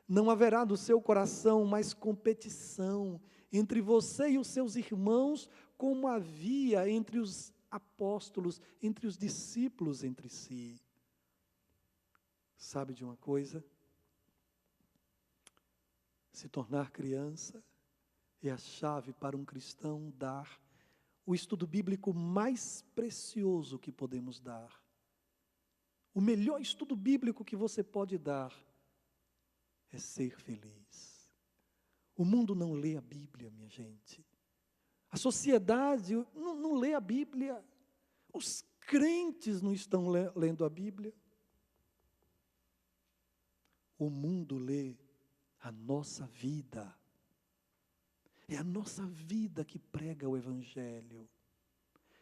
Não haverá no seu coração mais competição entre você e os seus irmãos, como havia entre os apóstolos, entre os discípulos entre si. Sabe de uma coisa? Se tornar criança é a chave para um cristão dar o estudo bíblico mais precioso que podemos dar. O melhor estudo bíblico que você pode dar é ser feliz. O mundo não lê a Bíblia, minha gente. A sociedade não lê a Bíblia. Os crentes não estão lendo a Bíblia. O mundo lê a nossa vida. É a nossa vida que prega o Evangelho.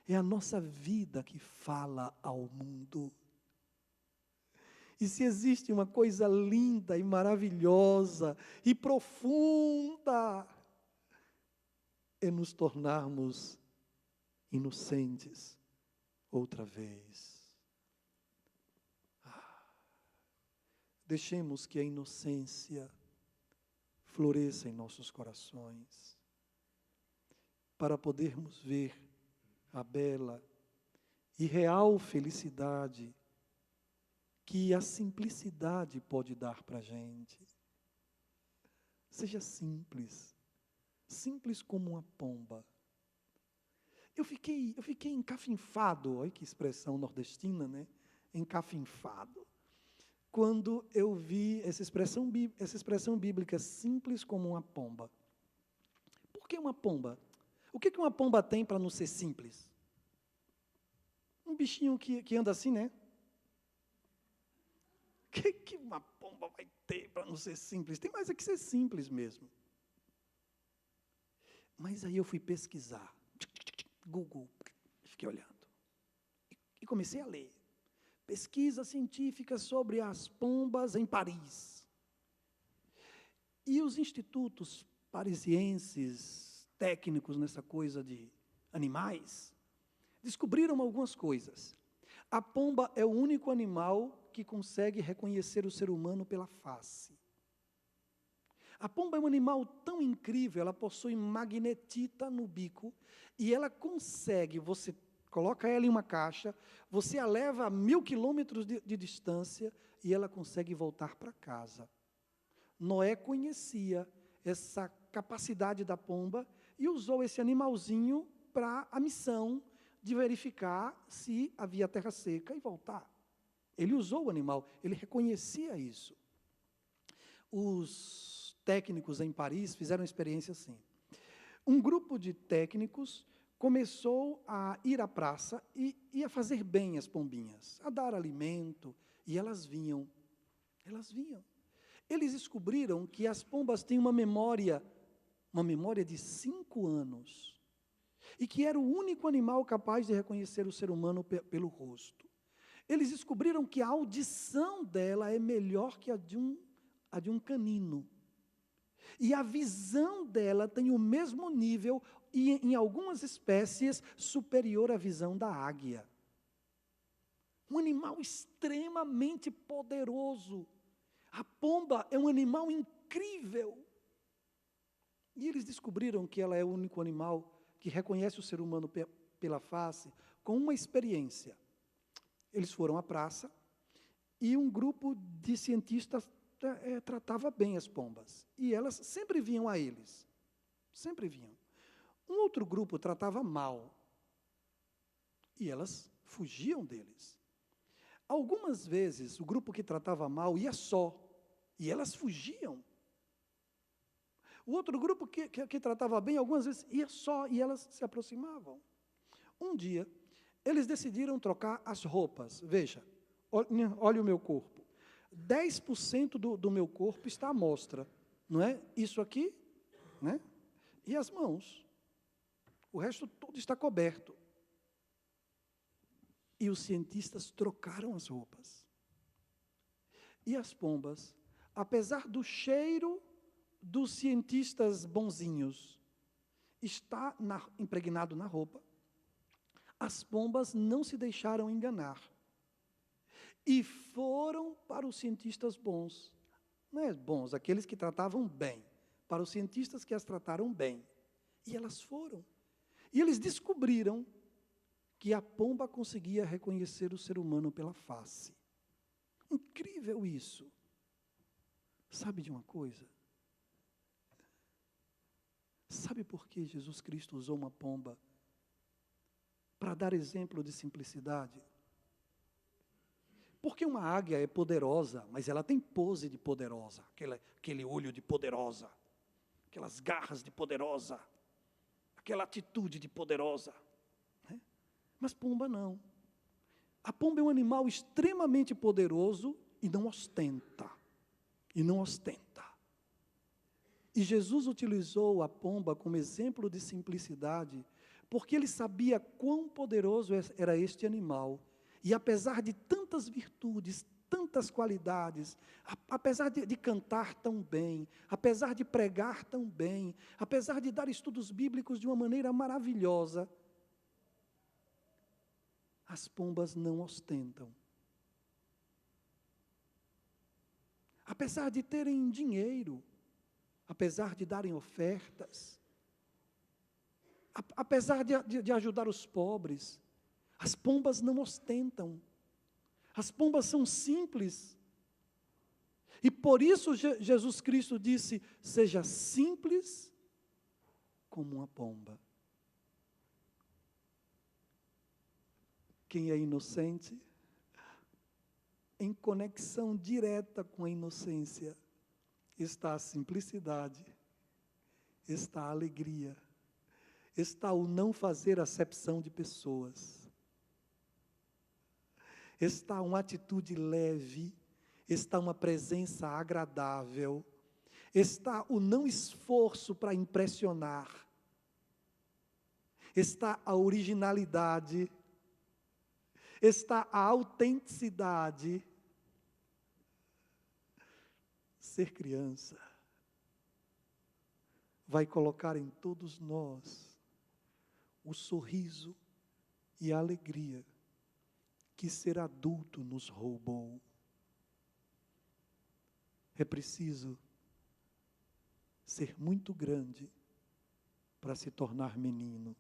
É a nossa vida que fala ao mundo. E se existe uma coisa linda e maravilhosa e profunda, é nos tornarmos inocentes outra vez. Deixemos que a inocência floresça em nossos corações, para podermos ver a bela e real felicidade que a simplicidade pode dar para a gente. Seja simples, simples como uma pomba. Eu fiquei encafinfado, olha que expressão nordestina, né? Encafinfado. Quando eu vi essa expressão bíblica, simples como uma pomba. Por que uma pomba? O que uma pomba tem para não ser simples? Um bichinho que anda assim, né? O que uma pomba vai ter para não ser simples? Tem mais é que ser simples mesmo. Mas aí eu fui pesquisar. Google, fiquei olhando. E comecei a ler. Pesquisa científica sobre as pombas em Paris. E os institutos parisienses, técnicos nessa coisa de animais, descobriram algumas coisas. A pomba é o único animal que consegue reconhecer o ser humano pela face. A pomba é um animal tão incrível, ela possui magnetita no bico, e ela consegue, você coloca ela em uma caixa, você a leva a 1000 quilômetros de distância, e ela consegue voltar para casa. Noé conhecia essa capacidade da pomba, e usou esse animalzinho para a missão de verificar se havia terra seca e voltar. Ele usou o animal, ele reconhecia isso. Os técnicos em Paris fizeram uma experiência assim. Um grupo de técnicos começou a ir à praça e a fazer bem as pombinhas, a dar alimento, e elas vinham. Elas vinham. Eles descobriram que as pombas têm uma memória de 5 anos, e que era o único animal capaz de reconhecer o ser humano pelo rosto. Eles descobriram que a audição dela é melhor que a de um canino. E a visão dela tem o mesmo nível, e em algumas espécies, superior à visão da águia. Um animal extremamente poderoso. A pomba é um animal incrível. E eles descobriram que ela é o único animal que reconhece o ser humano pela face, com uma experiência. Eles foram à praça e um grupo de cientistas tratava bem as pombas. E elas sempre vinham a eles. Sempre vinham. Um outro grupo tratava mal. E elas fugiam deles. Algumas vezes, o grupo que tratava mal ia só. E elas fugiam. O outro grupo que tratava bem, algumas vezes ia só. E elas se aproximavam. Um dia, eles decidiram trocar as roupas. Veja, olha o meu corpo. 10% do meu corpo está à mostra, não é? Isso aqui, né? E as mãos. O resto todo está coberto. E os cientistas trocaram as roupas. E as pombas, apesar do cheiro dos cientistas bonzinhos está impregnado na roupa. As pombas não se deixaram enganar e foram para os cientistas bons. Não é bons, aqueles que tratavam bem, para os cientistas que as trataram bem. E elas foram. E eles descobriram que a pomba conseguia reconhecer o ser humano pela face. Incrível isso. Sabe de uma coisa? Sabe por que Jesus Cristo usou uma pomba? Para dar exemplo de simplicidade. Porque uma águia é poderosa, mas ela tem pose de poderosa, aquele olho de poderosa, aquelas garras de poderosa, aquela atitude de poderosa. Né? Mas pomba não. A pomba é um animal extremamente poderoso e não ostenta. E não ostenta. E Jesus utilizou a pomba como exemplo de simplicidade, porque ele sabia quão poderoso era este animal. E apesar de tantas virtudes, tantas qualidades, apesar de cantar tão bem, apesar de pregar tão bem, apesar de dar estudos bíblicos de uma maneira maravilhosa, as pombas não ostentam. Apesar de terem dinheiro, apesar de darem ofertas, apesar de ajudar os pobres, as pombas não ostentam. As pombas são simples. E por isso Jesus Cristo disse, seja simples como uma pomba. Quem é inocente, em conexão direta com a inocência, está a simplicidade, está a alegria, está o não fazer acepção de pessoas, está uma atitude leve, está uma presença agradável, está o não esforço para impressionar, está a originalidade, está a autenticidade. Ser criança vai colocar em todos nós o sorriso e a alegria que ser adulto nos roubou. É preciso ser muito grande para se tornar menino.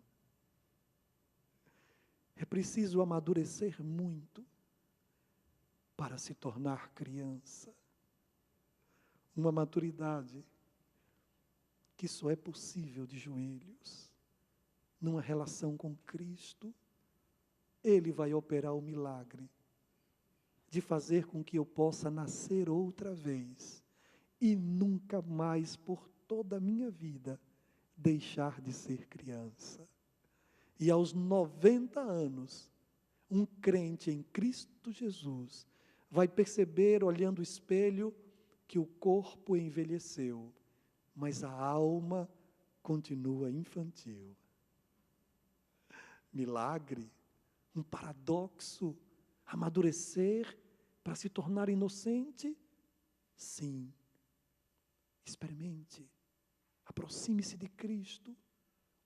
É preciso amadurecer muito para se tornar criança. Uma maturidade que só é possível de joelhos, numa relação com Cristo. Ele vai operar o milagre de fazer com que eu possa nascer outra vez e nunca mais, por toda a minha vida, deixar de ser criança. E aos 90 anos, um crente em Cristo Jesus vai perceber, olhando o espelho, que o corpo envelheceu, mas a alma continua infantil. Milagre, um paradoxo, amadurecer para se tornar inocente? Sim. Experimente, aproxime-se de Cristo.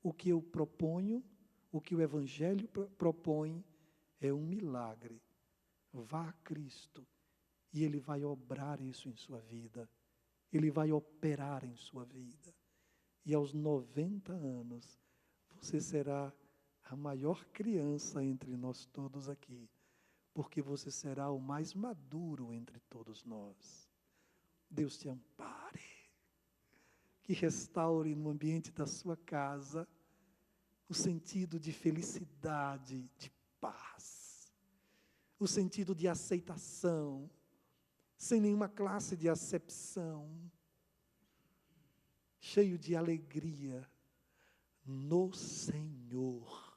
O que eu proponho, o que o Evangelho propõe, é um milagre. Vá a Cristo e Ele vai obrar isso em sua vida. Ele vai operar em sua vida. E aos 90 anos, você será a maior criança entre nós todos aqui, porque você será o mais maduro entre todos nós. Deus te ampare, que restaure no ambiente da sua casa o sentido de felicidade, de paz, o sentido de aceitação, sem nenhuma classe de acepção, cheio de alegria no Senhor.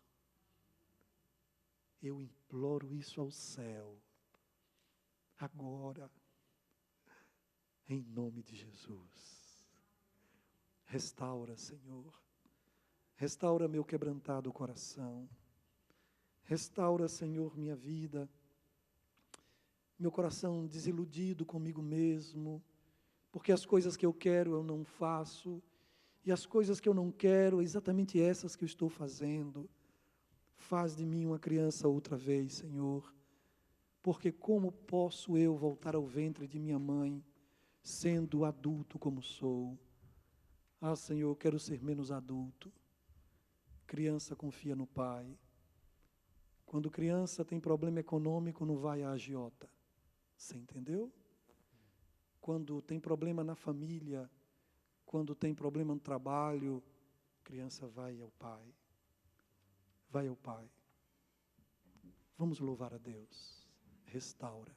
Eu imploro isso ao céu, agora, em nome de Jesus. Restaura, Senhor. Restaura meu quebrantado coração. Restaura, Senhor, minha vida. Meu coração desiludido comigo mesmo, porque as coisas que eu quero eu não faço. E as coisas que eu não quero, exatamente essas que eu estou fazendo. Faz de mim uma criança outra vez, Senhor. Porque como posso eu voltar ao ventre de minha mãe, sendo adulto como sou? Ah, Senhor, eu quero ser menos adulto. Criança confia no pai. Quando criança tem problema econômico, não vai à agiota. Você entendeu? Quando tem problema na família, quando tem problema no trabalho, criança vai ao pai. Vai ao pai. Vamos louvar a Deus. Restaura.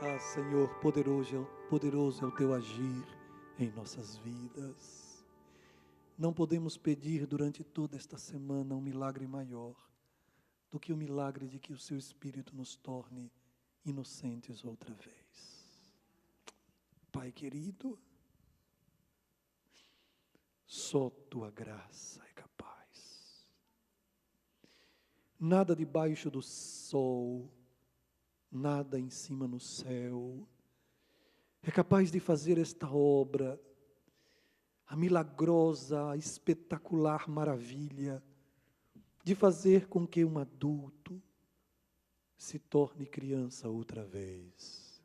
Ah, Senhor, poderoso é o teu agir em nossas vidas. Não podemos pedir durante toda esta semana um milagre maior do que o milagre de que o seu Espírito nos torne inocentes outra vez. Pai querido, só tua graça é capaz. Nada debaixo do sol nada em cima no céu é capaz de fazer esta obra, a milagrosa, a espetacular maravilha de fazer com que um adulto se torne criança outra vez.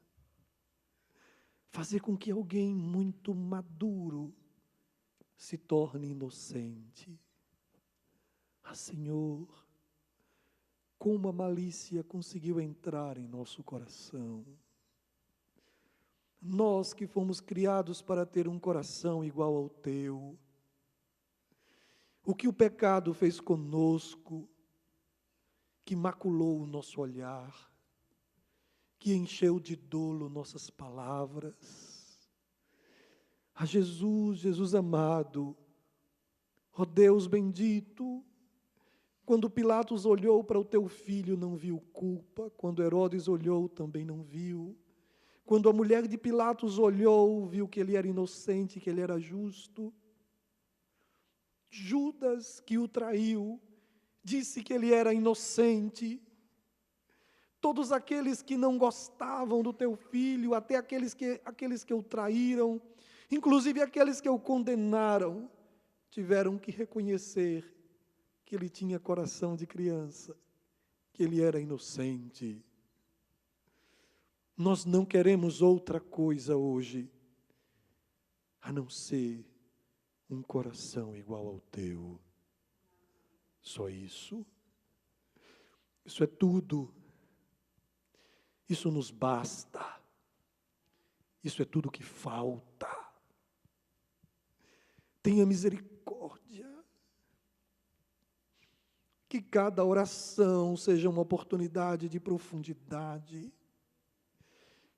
Fazer com que alguém muito maduro se torne inocente. Ah, Senhor, como a malícia conseguiu entrar em nosso coração. Nós que fomos criados para ter um coração igual ao teu. O que o pecado fez conosco, que maculou o nosso olhar, que encheu de dolo nossas palavras. A Jesus, Jesus amado, ó Deus bendito, quando Pilatos olhou para o teu filho, não viu culpa. Quando Herodes olhou, também não viu. Quando a mulher de Pilatos olhou, viu que ele era inocente, que ele era justo. Judas, que o traiu, disse que ele era inocente. Todos aqueles que não gostavam do teu filho, até aqueles que o traíram, inclusive aqueles que o condenaram, tiveram que reconhecer que ele tinha coração de criança, que ele era inocente. Nós não queremos outra coisa hoje, a não ser um coração igual ao teu. Só isso. Isso é tudo. Isso nos basta. Isso é tudo que falta. Tenha misericórdia. Que cada oração seja uma oportunidade de profundidade.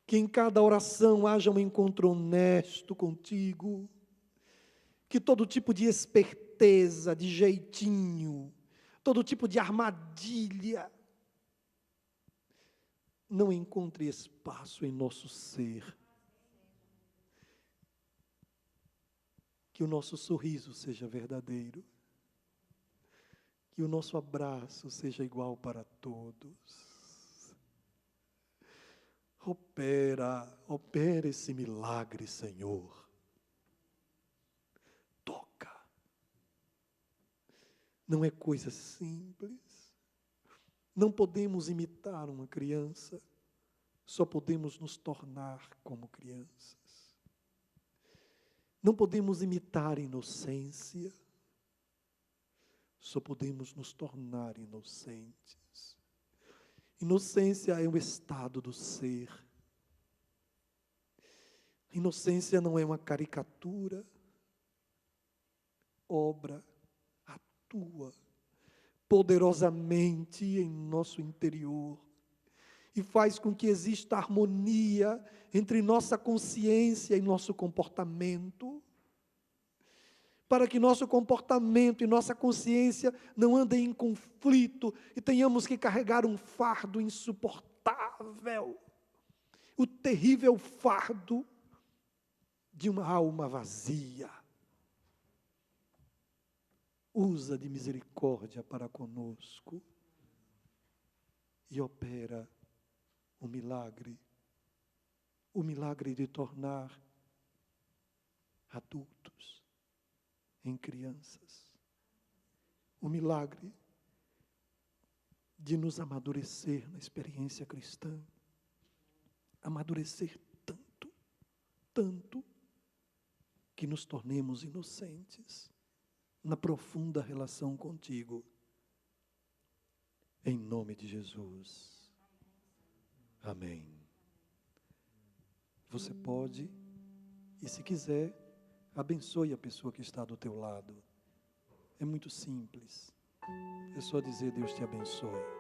Que em cada oração haja um encontro honesto contigo. Que todo tipo de esperteza, de jeitinho, todo tipo de armadilha não encontre espaço em nosso ser. Que o nosso sorriso seja verdadeiro. Que o nosso abraço seja igual para todos. Opera esse milagre, Senhor. Toca. Não é coisa simples. Não podemos imitar uma criança. Só podemos nos tornar como crianças. Não podemos imitar inocência. Só podemos nos tornar inocentes. Inocência é um estado do ser. Inocência não é uma caricatura. Obra, atua poderosamente em nosso interior e faz com que exista harmonia entre nossa consciência e nosso comportamento, para que nosso comportamento e nossa consciência não andem em conflito e tenhamos que carregar um fardo insuportável, o terrível fardo de uma alma vazia. Usa de misericórdia para conosco e opera o milagre de tornar adultos em crianças, o milagre de nos amadurecer na experiência cristã, amadurecer tanto, que nos tornemos inocentes na profunda relação contigo, em nome de Jesus. Amém. Você pode, e se quiser, abençoe a pessoa que está do teu lado. É muito simples. É só dizer: Deus te abençoe.